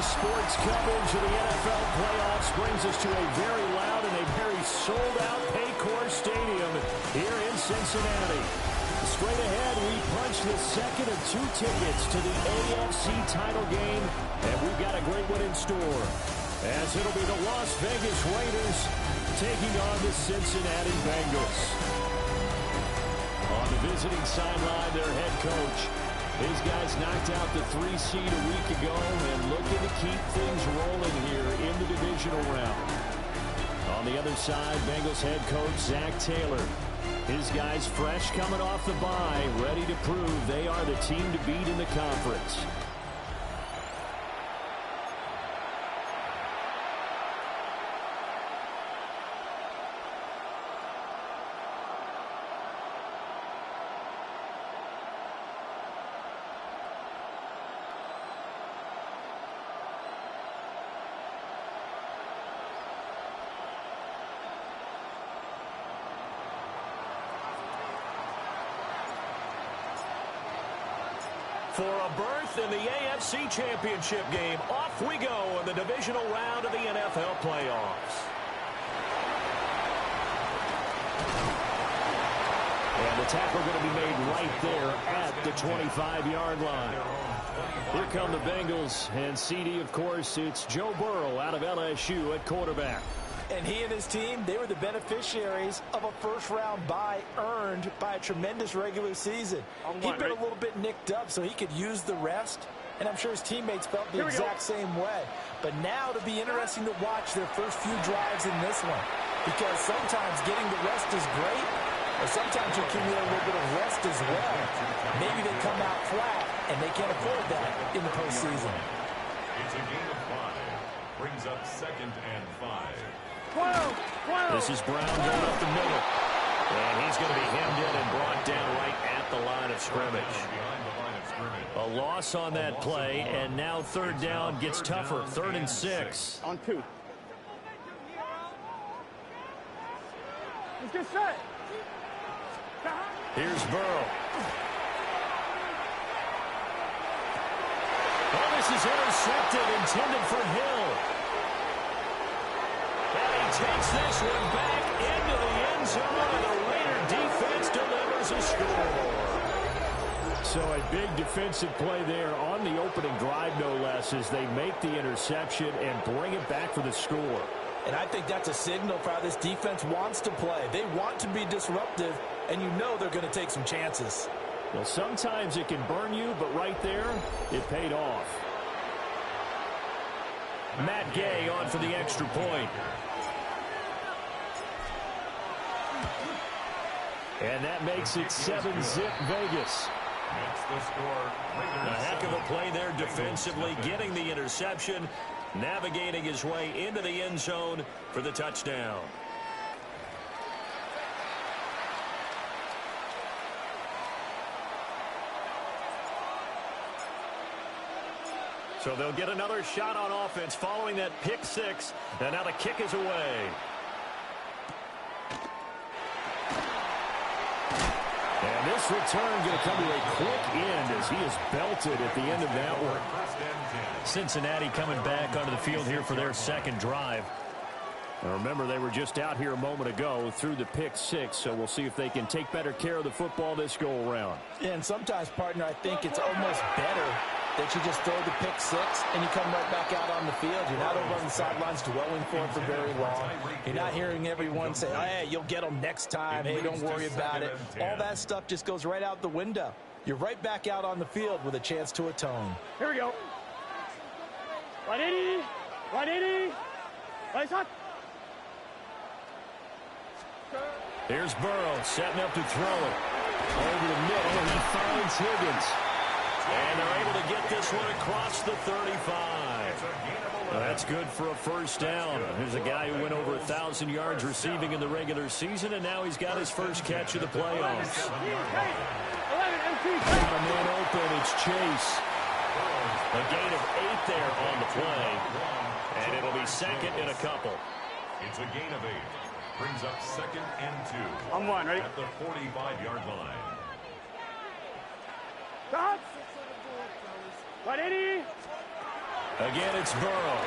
sports coverage of the NFL playoffs brings us to a very loud and a very sold-out Paycor Stadium here in Cincinnati. Straight ahead, we punch the second of two tickets to the AFC title game, and we've got a great one in store, as it'll be the Las Vegas Raiders taking on the Cincinnati Bengals. On the visiting sideline, their head coach. His guys knocked out the 3 seed a week ago and looking to keep things rolling here in the divisional round. On the other side, Bengals head coach Zach Taylor. His guys fresh coming off the bye, ready to prove they are the team to beat in the conference. For a berth in the AFC Championship game, off we go in the divisional round of the NFL playoffs. And the tackle going to be made right there at the 25-yard line. Here come the Bengals, and CD, of course, it's Joe Burrow out of LSU at quarterback. And he and his team, they were the beneficiaries of a first-round bye earned by a tremendous regular season. He'd been a little bit nicked up, so he could use the rest. And I'm sure his teammates felt the exact same way. But now it'll be interesting to watch their first few drives in this one. Because sometimes getting the rest is great, or sometimes you accumulate a little bit of rest as well. Maybe they come out flat, and they can't afford that in the postseason. It's a game of 5. Brings up 2nd and 5. This is Brown going up the middle. And he's going to be hemmed in and brought down right at the line of scrimmage. A loss on that play, and now 3rd down gets tougher. 3rd and 6. On 2. Let's get set. Here's Burrow. Oh, this is intercepted, intended for Hill. And he takes this one back into the end zone, and the Raider defense delivers a score. So a big defensive play there on the opening drive, no less, as they make the interception and bring it back for the score. And I think that's a signal for how this defense wants to play. They want to be disruptive, and you know they're going to take some chances. Well, sometimes it can burn you, but right there, it paid off. Matt Gay on for the extra point. And that makes it 7-zip Vegas. Makes the score. A heck of a play there defensively, getting the interception, navigating his way into the end zone for the touchdown. So they'll get another shot on offense following that pick 6, and now the kick is away. And this return going to come to a quick end as he is belted at the end of that one. Cincinnati coming back onto the field here for their 2nd drive. Now remember, they were just out here a moment ago through the pick 6, so we'll see if they can take better care of the football this go-around. And sometimes, partner, I think it's almost better that you just throw the pick 6 and you come right back out on the field. You're not over on the sidelines dwelling for it for very long. You're not hearing everyone say, hey, you'll get them next time. Hey, don't worry about it. All that stuff just goes right out the window. You're right back out on the field with a chance to atone. Here we go. 180. 180. Right shot. Here's Burrow setting up to throw it. Over the middle, and he finds Higgins. And they're able to get this one across the 35. Well, that's good for a first down. Here's a guy who went over 1,000 yards receiving in the regular season, and now he's got his first catch of the playoffs. Got a man open. It's Chase. A gain of 8 there on the play. And it'll be 2nd and a couple. It's a gain of 8. Brings up 2nd and 2. On 1, ready? At the 45-yard line. Stop. 180. Again, it's Burrow.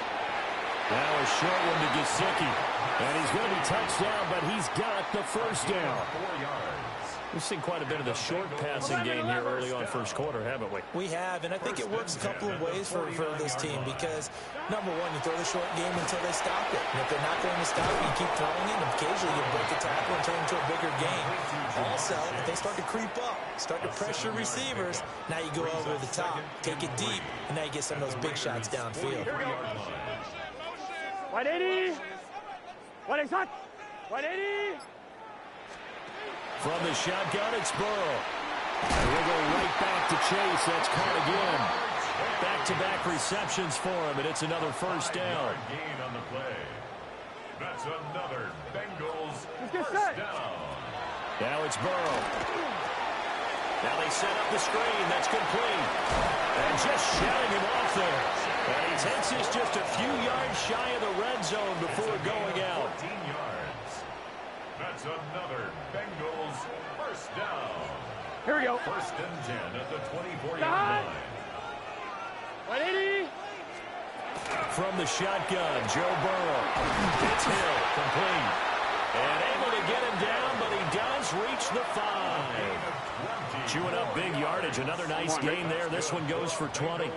Now a short one to Gesicki. And he's going to be touched down, but he's got the first down. 4 yards. We've seen quite a bit of the short passing game here early on first quarter, haven't we? We have, and I think it works a couple of ways for this team because, number one, you throw the short game until they stop it. And if they're not going to stop it, you keep throwing it, and occasionally you break a tackle and turn it into a bigger game. Also, if they start to creep up, start to pressure receivers, now you go over the top, take it deep, and now you get some of those big shots downfield. 180. 180. 180. From the shotgun, it's Burrow. And we'll go right back to Chase. That's caught again. Back-to-back receptions for him, and it's another first down. Gain on the play. That's another Bengals Get first set. down. Now it's Burrow. Now they set up the screen. That's complete. And just shutting him off there. And he takes us just a few yards shy of the red zone before going out. 14 yards. That's another Bengals first down. Here we go. First and 10 at the 24-yard Stop. line. 180. From the shotgun, Joe Burrow. It's Hill, complete. And able to get him down, but he does reach the 5. Chewing up big yardage. Another nice gain there. This one goes for 20.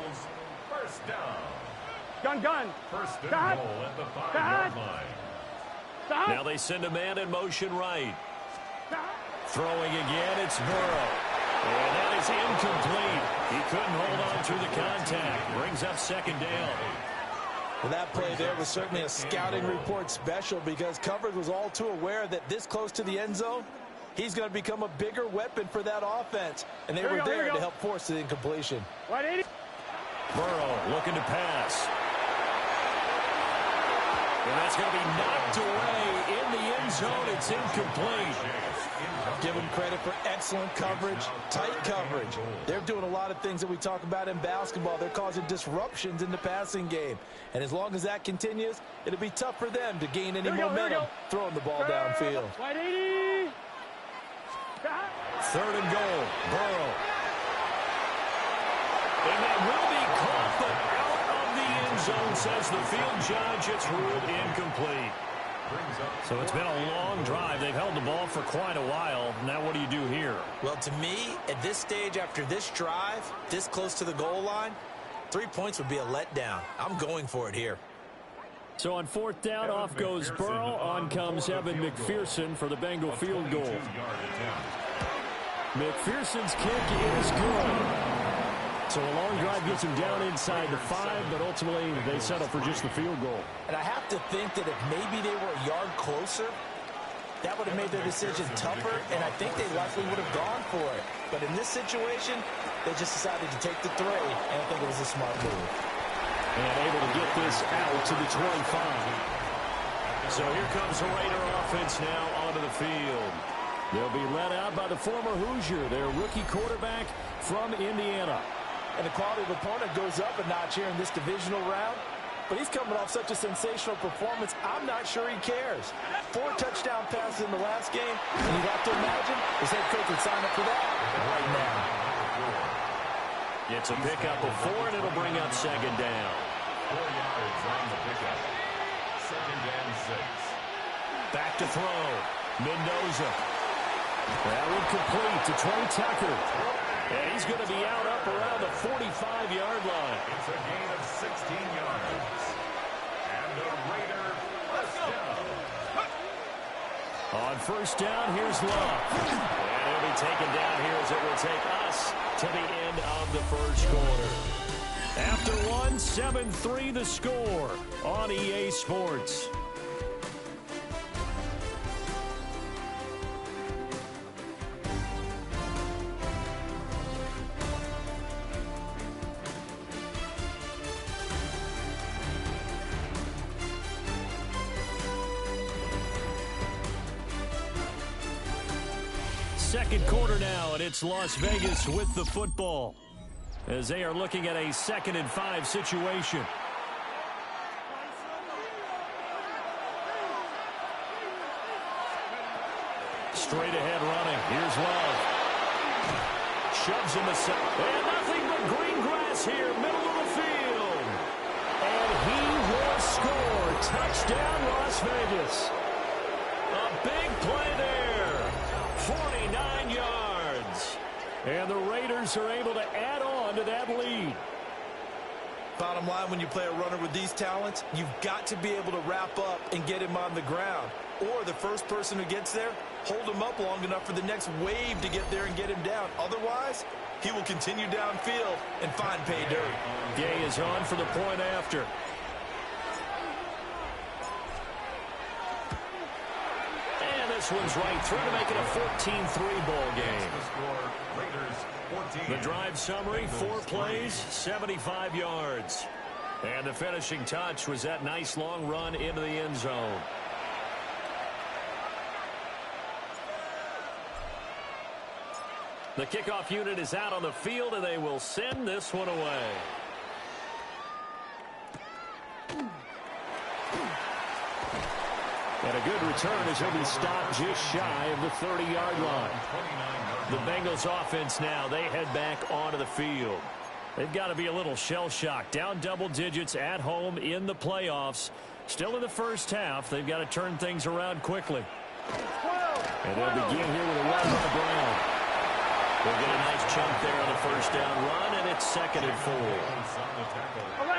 First down. Gun. First and Stop. goal at the Stop. 5-yard line. Stop. Now they send a man in motion right. Stop. Throwing again, it's Burrow. And that is incomplete. He couldn't hold on through the contact. Brings up second down. Well, that play there was certainly a scouting report special because coverage was all too aware that this close to the end zone, he's going to become a bigger weapon for that offense. And they were there to help force the incompletion. 180. Burrow looking to pass. And that's going to be knocked away in the end zone. It's incomplete. Give them credit for excellent coverage, tight coverage. They're doing a lot of things that we talk about in basketball. They're causing disruptions in the passing game. And as long as that continues, it'll be tough for them to gain any momentum throwing the ball downfield. 180. Stop. Third and goal. Burrow. And that will be caught, but out of the end zone, says the field judge. It's ruled incomplete. So it's been a long drive. They've held the ball for quite a while. Now what do you do here? Well, to me, at this stage after this drive, this close to the goal line, 3 points would be a letdown. I'm going for it here. So on fourth down, off goes Burrow. On comes Evan McPherson for the Bengal field goal. McPherson's kick is good. So a long drive gets him down inside the 5, but ultimately they settle for just the field goal. And I have to think that if maybe they were a yard closer, that would have made their decision tougher, and I think they likely would have gone for it. But in this situation, they just decided to take the 3, and I think it was a smart move. And able to get this out to the 25. So here comes the Raider offense now onto the field. They'll be led out by the former Hoosier, their rookie quarterback from Indiana. And the quality of opponent goes up a notch here in this divisional round. But he's coming off such a sensational performance, I'm not sure he cares. 4 touchdown passes in the last game, and you'd have to imagine his head coach would sign up for that right now. It's a pickup of 4, and it'll bring up second down. 4 yards on the pickup. Second and 6. Back to throw. Mendoza. That one complete to Trey Tucker. And he's going to be out up around the 45-yard line. It's a gain of 16 yards. And the Raider first down. On first down, here's Love. And he'll be taken down here as it will take us to the end of the first quarter. After one, 7-3 the score on EA Sports. Second quarter now, and it's Las Vegas with the football as they are looking at a 2nd and 5 situation. Straight ahead running. Here's Love. Shoves him aside. And nothing but green grass here, middle of the field. down Las Vegas. A big play there. 49 yards. And the Raiders are able to add on to that lead. Bottom line, when you play a runner with these talents, you've got to be able to wrap up and get him on the ground. Or the first person who gets there, hold him up long enough for the next wave to get there and get him down. Otherwise, he will continue downfield and find pay dirt. Gay is on for the point after. And this one's right through to make it a 14-3 ball game. The drive summary, 4 plays, 75 yards. And the finishing touch was that nice long run into the end zone. The kickoff unit is out on the field, and they will send this one away. And a good return as he'll be stopped just shy of the 30-yard line. The Bengals offense now, they head back onto the field. They've got to be a little shell-shocked. Down double digits at home in the playoffs. Still in the first half. They've got to turn things around quickly. And they'll begin here with a run on the ground. They'll get a nice chunk there on the first down run, and it's 2nd and 4.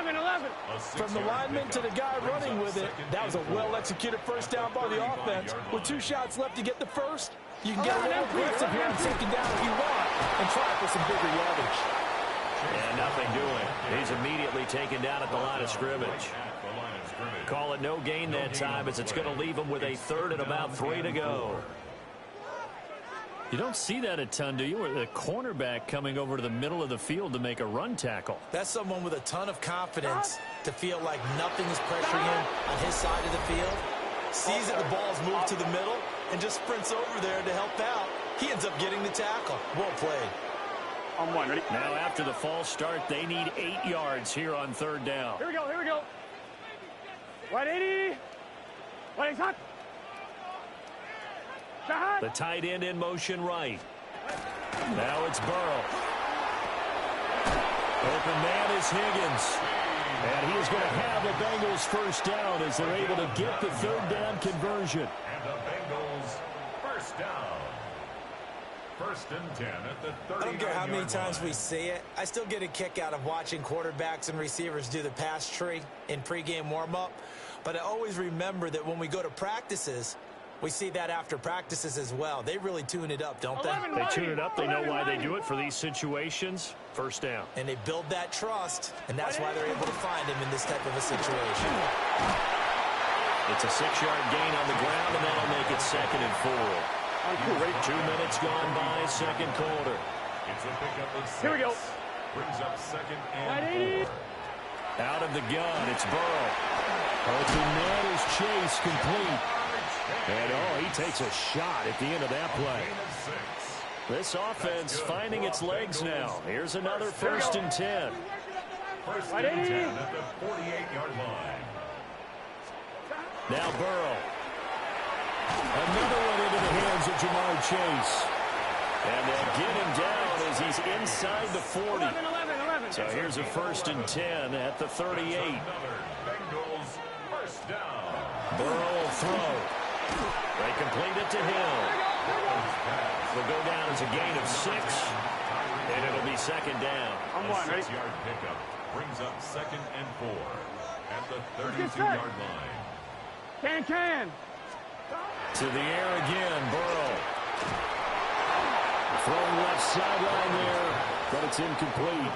11. From the lineman to the guy running with it, that was a well-executed first down by the offense. With 2 shots left to get the first, you can get a little aggressive here on 2nd down if you want and try for some bigger yardage. And nothing doing. He's immediately taken down at the line of scrimmage. Call it no gain that time as it's going to leave him with a 3rd and about 3 to go. You don't see that a ton, do you? Or the cornerback coming over to the middle of the field to make a run tackle. That's someone with a ton of confidence to feel like nothing is pressuring him on his side of the field. Sees that the ball's moved to the middle and just sprints over there to help out. He ends up getting the tackle. Well played. On 1, ready? Now after the false start, they need 8 yards here on 3rd down. Here we go. Right 80. Right hot. The tight end in motion right. Now it's Burrow. Open man is Higgins. And he is going to have the Bengals first down as they're able to get the 3rd down conversion. And the Bengals first down. 1st and 10 at the 39-yard line. I don't care how many times we see it. I still get a kick out of watching quarterbacks and receivers do the pass tree in pregame warm-up. But I always remember that when we go to practices, we see that after practices as well. They really tune it up, don't they? They tune it up. They know why they do it for these situations. First down. And they build that trust, and that's why they're able to find him in this type of a situation. It's a 6-yard gain on the ground, and that'll make it 2nd and 4. 2 minutes gone by, 2nd quarter. It's a pickup of 6. Here we go. Brings up 2nd and 4. Out of the gun, it's Burrow. Open man is Chase, complete. And he takes a shot at the end of that play. This offense finding its legs now. Here's another 1st and 10. 1st and 10 at the 48-yard line. Now Burrow. Another one into the hands of Jamar Chase. And they'll get him down as he's inside the 40. 11. So here's a 1st and 10 at the 38. Bengals first down. Burrow will throw. They complete it to him. Will go down as a gain of 6, and it'll be 2nd down. On 1, ready? 6-yard pickup brings up 2nd and 4 at the 32-yard line. Can. To the air again, Burrow. Throwing left sideline there, but it's incomplete.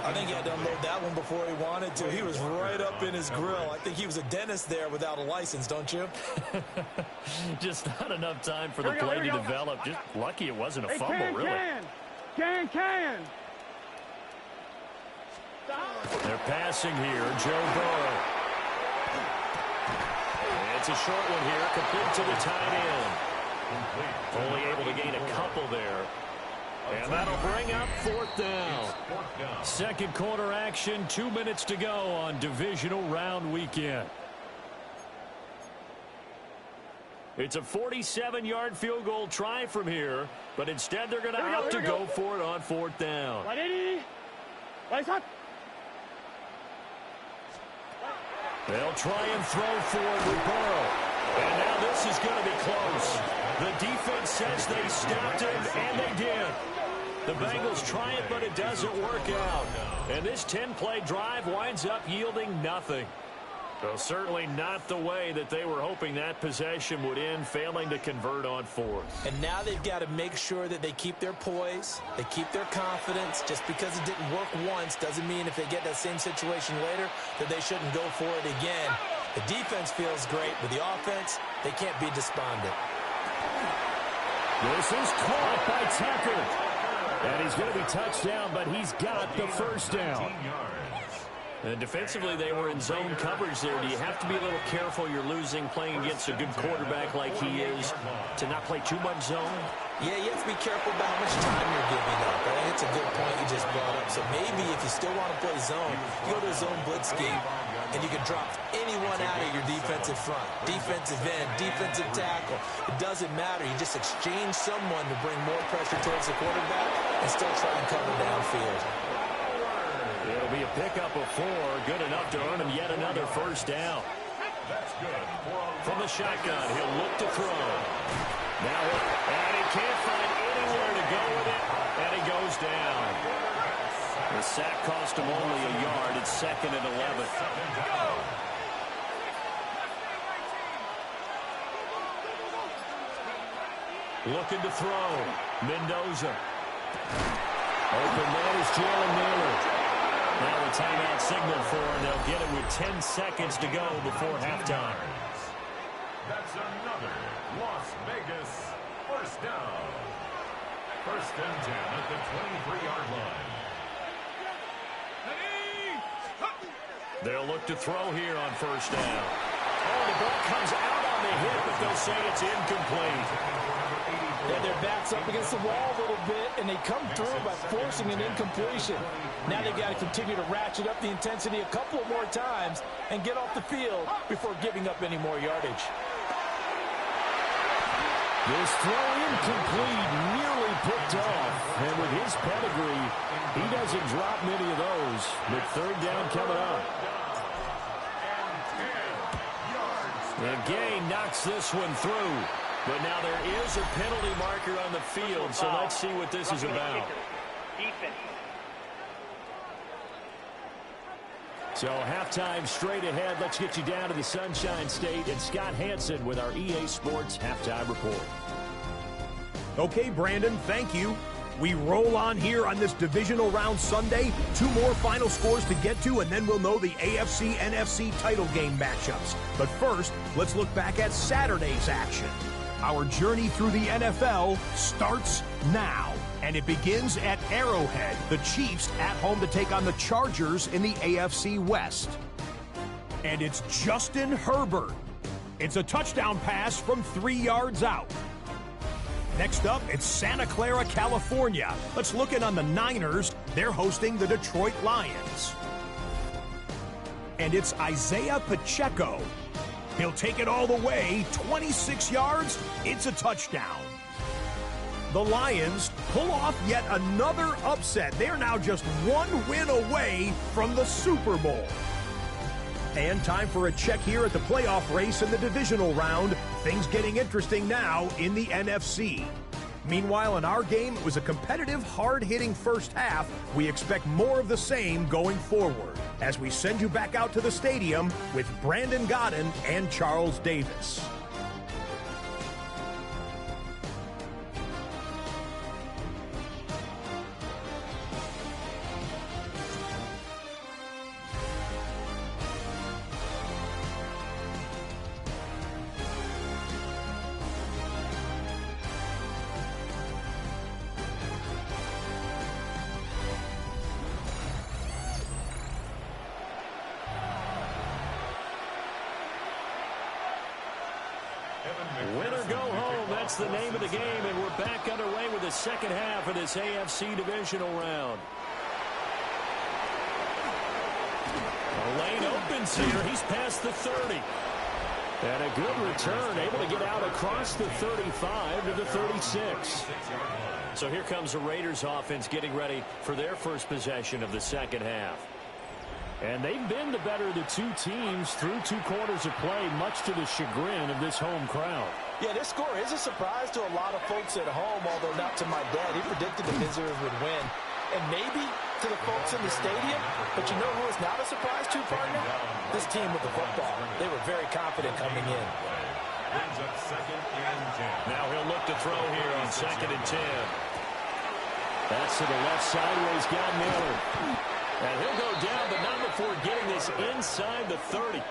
I think he had to unload that one before he wanted to. He was right up in his grill. I think he was a dentist there without a license, don't you? Just not enough time for the play to develop. Just lucky it wasn't a fumble, really. Can. They're passing here, Joe Burrow. It's a short one here, complete to the tight end. Only able to gain a couple there. And that'll bring up 4th down. 2nd quarter action, 2 minutes to go on divisional round weekend. It's a 47-yard field goal try from here, but instead they're going to opt to go for it on 4th down. They'll try and throw forward with Burrow. And now this is going to be close. The defense says they stopped him, and they did. The Bengals try it, but it doesn't work out. And this 10-play drive winds up yielding nothing. So certainly not the way that they were hoping that possession would end, failing to convert on fourth. And now they've got to make sure that they keep their poise, they keep their confidence. Just because it didn't work once doesn't mean if they get that same situation later that they shouldn't go for it again. The defense feels great, but the offense, they can't be despondent. This is caught by Tucker. And he's going to be touched down, but he's got the first down. And defensively, they were in zone coverage there. Do you have to be a little careful? You're losing playing against a good quarterback like he is to not play too much zone? Yeah, you have to be careful about how much time you're giving up. I think it's a good point you just brought up. So maybe if you still want to play zone, you go to a zone blitz scheme, and you can drop anyone out of your defensive front. Defensive end, defensive tackle. It doesn't matter. You just exchange someone to bring more pressure towards the quarterback and still try and cover downfield. It'll be a pickup of 4, good enough to earn him yet another first down. That's good. From the shotgun, he'll look to throw. Now, and he can't find anywhere to go with it, and he goes down. The sack cost him only a yard. It's 2nd and 11. Looking to throw. Mendoza. Open man is Jalen Naylor. Now the timeout signal for him. They'll get it with 10 seconds to go before halftime. That's another Las Vegas first down. 1st and 10 at the 23-yard line. They'll look to throw here on first down. Oh, the ball comes out on the hit, but they'll say it's incomplete. Yeah, their back's up against the wall a little bit, and they come through by forcing an incompletion. Now they've got to continue to ratchet up the intensity a couple of more times and get off the field before giving up any more yardage. This throw incomplete, nearly picked off. And with his pedigree, he doesn't drop many of those. But 3rd down coming up. The gain knocks this one through. But now there is a penalty marker on the field, so let's see what this is about. So halftime straight ahead. Let's get you down to the Sunshine State and Scott Hansen with our EA Sports Halftime Report. Okay, Brandon, thank you. We roll on here on this divisional round Sunday. 2 more final scores to get to, and then we'll know the AFC-NFC title game matchups. But first, let's look back at Saturday's action. Our journey through the NFL starts now, and it begins at Arrowhead. The Chiefs at home to take on the Chargers in the AFC West. And it's Justin Herbert. It's a touchdown pass from 3 yards out. Next up, it's Santa Clara, California. Let's look in on the Niners. They're hosting the Detroit Lions. And it's Isaiah Pacheco. He'll take it all the way, 26 yards, it's a touchdown. The Lions pull off yet another upset. They're now just 1 win away from the Super Bowl. And time for a check here at the playoff race in the divisional round. Things getting interesting now in the NFC. Meanwhile, in our game, it was a competitive, hard-hitting first half. We expect more of the same going forward as we send you back out to the stadium with Brandon Godden and Charles Davis. Win or go home, that's the name of the game, and we're back underway with the second half of this AFC divisional round. The lane opens here. He's past the 30. And a good return, able to get out across the 35 to the 36. So here comes the Raiders offense getting ready for their first possession of the second half. And they've been the better of the two teams through 2 quarters of play, much to the chagrin of this home crowd. Yeah, this score is a surprise to a lot of folks at home, although not to my dad. He predicted the visitors would win. And maybe to the folks in the stadium, but you know who is not a surprise to, partner? This team with the football. They were very confident coming in. Brings up 2nd and 10. Now he'll look to throw here on 2nd and 10. That's to the left sideways, got Miller. And he'll go down, but not before getting this inside the 30.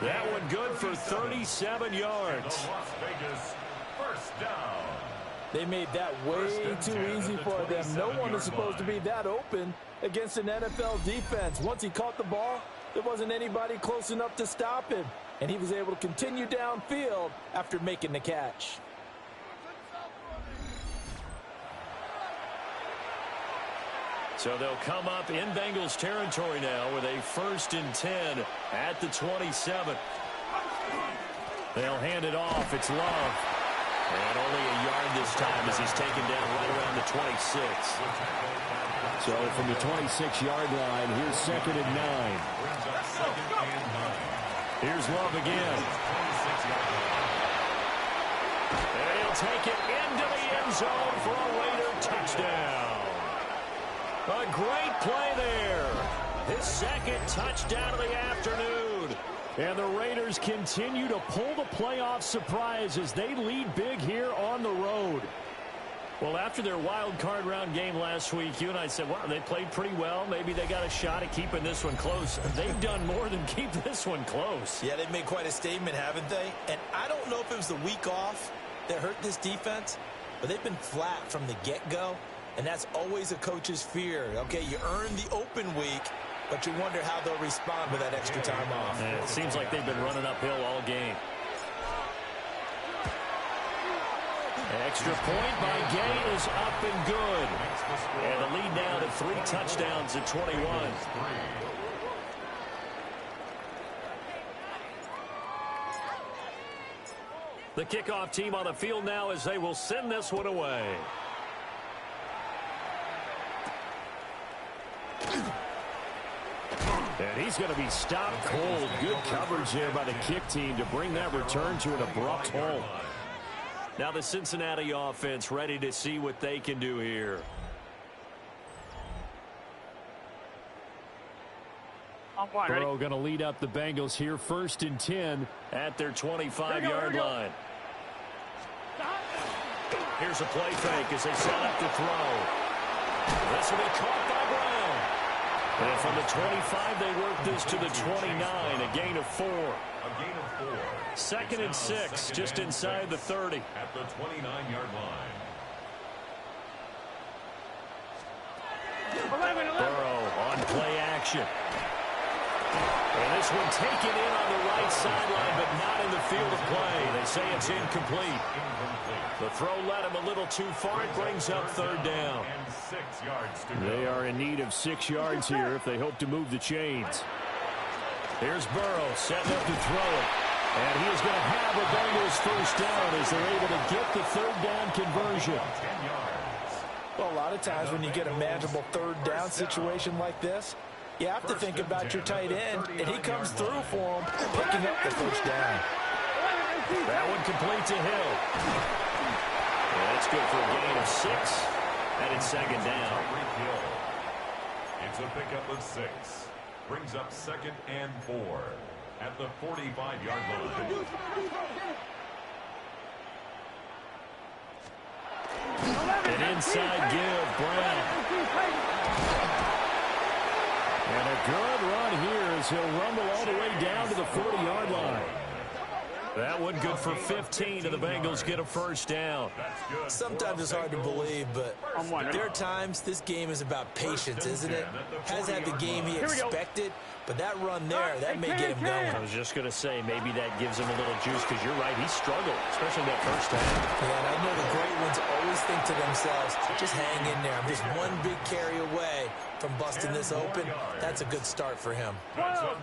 That one good for 37 yards. Las Vegas first down. They made that way too easy for them. No one is supposed to be that open against an NFL defense. Once he caught the ball, there wasn't anybody close enough to stop him. And he was able to continue downfield after making the catch. So they'll come up in Bengals territory now with a 1st and 10 at the 27. They'll hand it off. It's Love. And only a yard this time as he's taken down right around the 26. So from the 26-yard line, here's 2nd and 9. Here's Love again. And he'll take it into the end zone for a Raider touchdown. A great play there. His 2nd touchdown of the afternoon. And the Raiders continue to pull the playoff surprise as they lead big here on the road. Well, after their wild card round game last week, you and I said, wow, they played pretty well. Maybe they got a shot at keeping this one close. They've done more than keep this one close. Yeah, they've made quite a statement, haven't they? And I don't know if it was the week off that hurt this defense, but they've been flat from the get-go. And that's always a coach's fear. Okay, you earn the open week, but you wonder how they'll respond with that extra time off. And it seems like they've been running uphill all game. Extra point by Gay is up and good. And the lead now to 3 touchdowns at 21. The kickoff team on the field now as they will send this one away. And he's going to be stopped cold. Good coverage there by the kick team to bring that return to an abrupt halt. Now the Cincinnati offense ready to see what they can do here. Burrow going to lead up the Bengals here, 1st and 10 at their 25-yard line. Here's a play fake as they set up to throw. This will be caught by Brown. And from the 25, they work this to the 29, a gain of 4. 2nd and 6, just inside the 30. At the 29-yard line. Burrow on play action. And this one taken in on the right sideline, but not in the field of play. They say it's incomplete. The throw led him a little too far. It brings up 3rd down. And 6 yards to go. They are in need of 6 yards here if they hope to move the chains. Here's Burrow setting up to throw it. And he is going to have a Bengals 1st down as they're able to get the 3rd down conversion. 10 yards. Well, a lot of times when you get a manageable 3rd down situation like this, you have to think about your tight end, and he comes through for him, picking up the 1st down. That one complete to Hill. And that's good for a gain of 6. And it's 2nd down. It's a pickup of 6. Brings up 2nd and 4 at the 45-yard line. An inside give, Brown. And a good run here as he'll rumble all the way down to the 40-yard line. That one good for 15, and the Bengals get a 1st down. Sometimes it's hard to believe, but there are times this game is about patience, isn't it? Hasn't had the game he expected, but that run there, that may get him going. I was just going to say, maybe that gives him a little juice, because you're right, he struggled, especially that 1st half. Yeah, and I know the great ones always think to themselves, just hang in there. I'm just one big carry away from busting this open. That's a good start for him.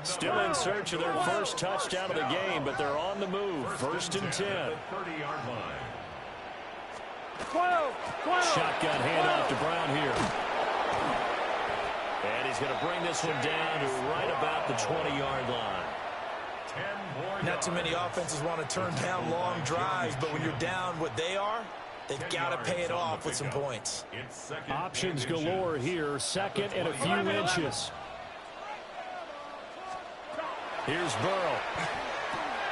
Still in search of their 1st touchdown of the game, but they're on the move. 1st and 10. 30-yard line. Shotgun handoff to Brown here. And he's going to bring this one down to right about the 20-yard line. Not too many offenses want to turn down long drives, but when you're down what they are, they've got to pay it off with some points. Options galore here. Second and a few inches. Here's Burrow.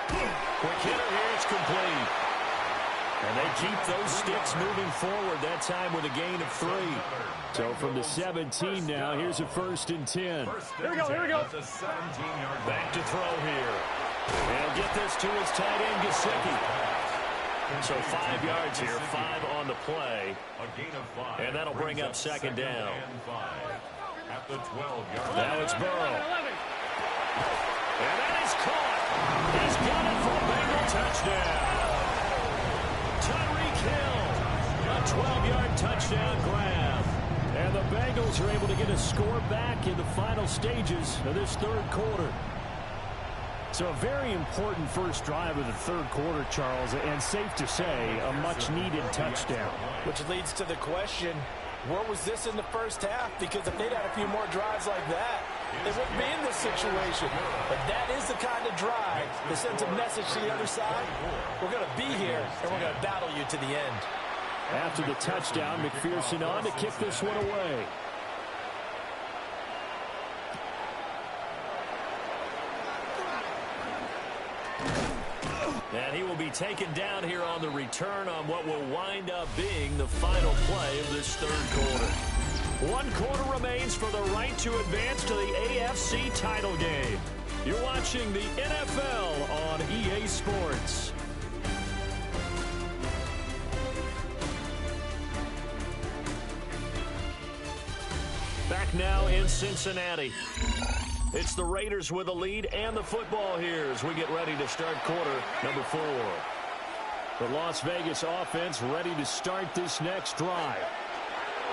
Quick hitter here. It's complete. And they keep those sticks moving forward, that time with a gain of 3. So from the 17 now, here's a 1st and 10. Here we go, here we go. Back to throw here. And get this to his tight end, Gesicki. So 5 yards here, 5 on the play. And that'll bring up 2nd down. Now it's Burrow. And that is caught. He's got it for a Bengal touchdown. Tyreek Hill, a 12-yard touchdown grab. And the Bengals are able to get a score back in the final stages of this 3rd quarter. So a very important first drive of the 3rd quarter, Charles, and safe to say, a much-needed touchdown. Which leads to the question, where was this in the first half? Because if they'd had a few more drives like that, they wouldn't be in this situation. But that is the kind of drive that sends a message to the other side. We're going to be here, and we're going to battle you to the end. After the touchdown, McPherson on to kick this one away. And he will be taken down here on the return on what will wind up being the final play of this 3rd quarter. 1 quarter remains for the right to advance to the AFC title game. You're watching the NFL on EA Sports. Back now in Cincinnati. It's the Raiders with a lead and the football here as we get ready to start quarter number 4. The Las Vegas offense ready to start this next drive.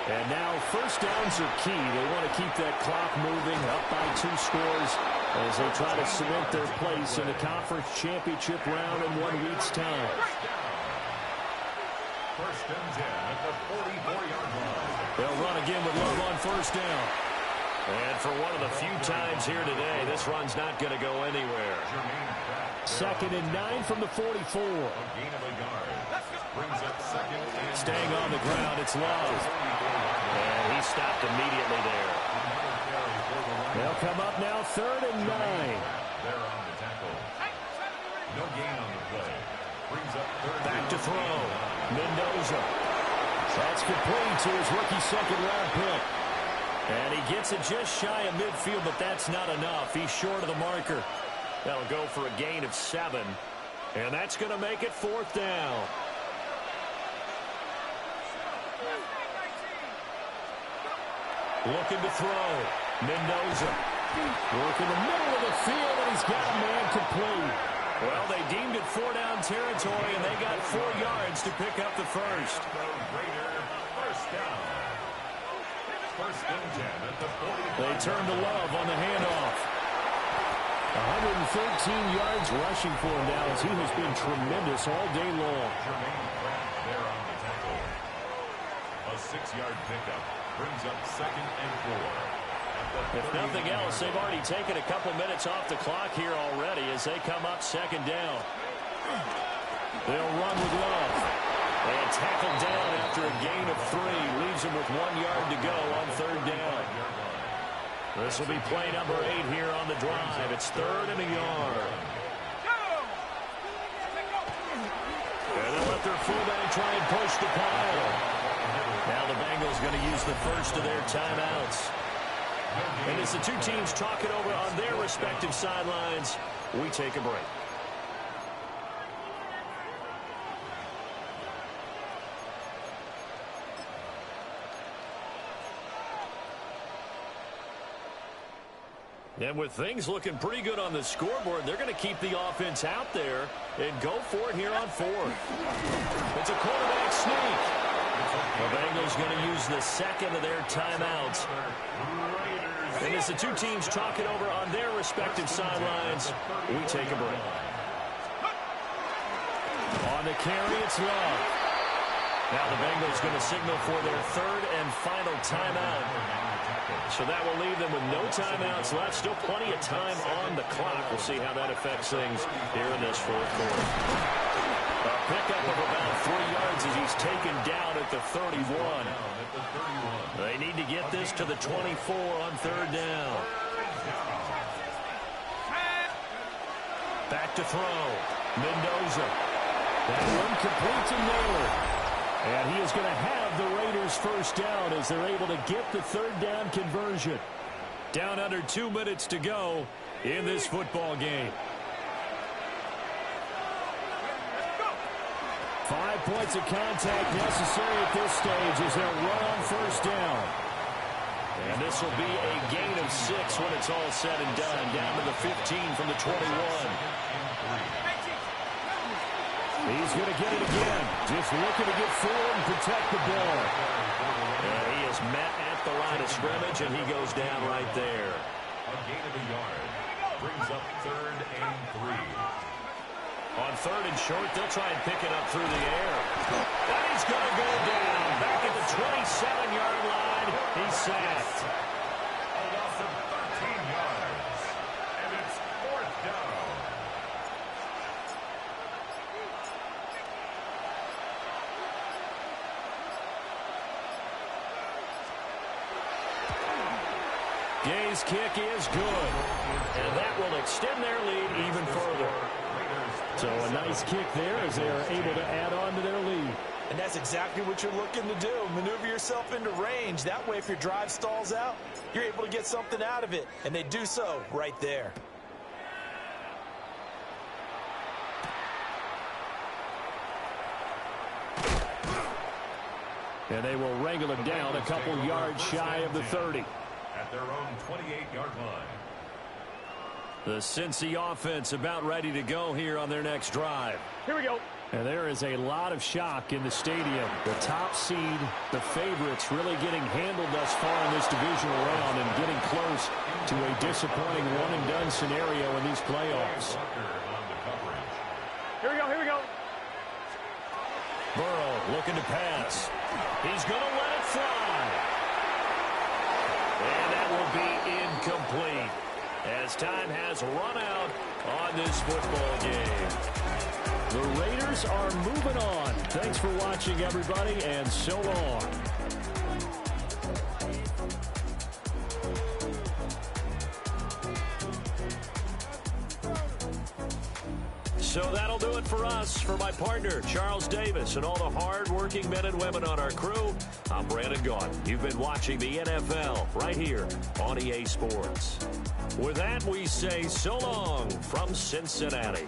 And now 1st downs are key. They want to keep that clock moving up by 2 scores as they try to cement their place in the conference championship round in 1 week's time. 1st and 10 at the 44-yard line. They'll run again with Love on 1st down. And for one of the few times here today, this run's not going to go anywhere. 2nd and 9 from the 44. Staying on the ground, it's Love. And he stopped immediately there. They'll come up now 3rd and 9. There on the tackle. No gain on the play. Brings up 3rd. Back to throw. Mendoza. That's complete to his rookie 2nd-round pick. And he gets it just shy of midfield, but that's not enough. He's short of the marker. That'll go for a gain of 7. And that's going to make it 4th down. Looking to throw. Mendoza. Work in the middle of the field, and he's got a man complete. Well, they deemed it 4-down territory, and they got 4 yards to pick up the 1st. First down. 1st and 10 at the 40. They turn to Love on the handoff. 113 yards rushing for him now as he has been tremendous all day long. There on the tackle. A 6-yard pickup brings up 2nd and 4. If nothing else, they've already taken a couple minutes off the clock here already as they come up 2nd down. They'll run with Love. And tackled down after a gain of 3. Leaves him with 1 yard to go on 3rd down. This will be play number 8 here on the drive. It's 3rd and a yard. And they'll let their fullback try and push the pile. Now the Bengals going to use the first of their timeouts. And as the 2 teams talk it over on their respective sidelines, we take a break. And with things looking pretty good on the scoreboard, they're going to keep the offense out there and go for it here on 4th. It's a quarterback sneak. The Bengals going to use the 2nd of their timeouts. And as the 2 teams talk it over on their respective sidelines, we take a break. On the carry, it's Love. Now the Bengals going to signal for their 3rd and final timeout. So that will leave them with no timeouts left. Still plenty of time on the clock. We'll see how that affects things here in this fourth quarter. A pickup of about 3 yards as he's taken down at the 31. They need to get this to the 24 on third down. Back to throw. Mendoza. That one complete to Naylor. And he is going to have the Raiders first down as they're able to get the third down conversion. Down under 2 minutes to go in this football game. 5 points of contact necessary at this stage as they'll run on first down. And this will be a gain of 6 when it's all said and done. Down to the 15 from the 21. He's going to get it again. Just looking to get forward and protect the ball. And he is met at the line of scrimmage, and he goes down right there. A gain of a yard. Brings up 3rd and 3. On 3rd and short, they'll try and pick it up through the air. And he's going to go down. Back at the 27-yard line. He's sacked. A loss of 13 yards. And it's 4th down. Gay's kick is good. And that will extend their lead even further. So a nice kick there as they are able to add on to their lead. And that's exactly what you're looking to do. Maneuver yourself into range. That way, if your drive stalls out, you're able to get something out of it. And they do so right there. And they will wrangle him down a couple yards shy of the 30. At their own 28-yard line. The Cincy offense about ready to go here on their next drive. Here we go. And there is a lot of shock in the stadium. The top seed, the favorites, really getting handled thus far in this divisional round and getting close to a disappointing one-and-done scenario in these playoffs. Here we go, here we go. Burrow looking to pass. He's going to let it fly. And that will be incomplete as time has run out on this football game. The Raiders are moving on. Thanks for watching, everybody, and so long. So that'll do it for us. For my partner, Charles Davis, and all the hard-working men and women on our crew, I'm Brandon Gaudin. You've been watching the NFL right here on EA Sports. With that, we say so long from Cincinnati.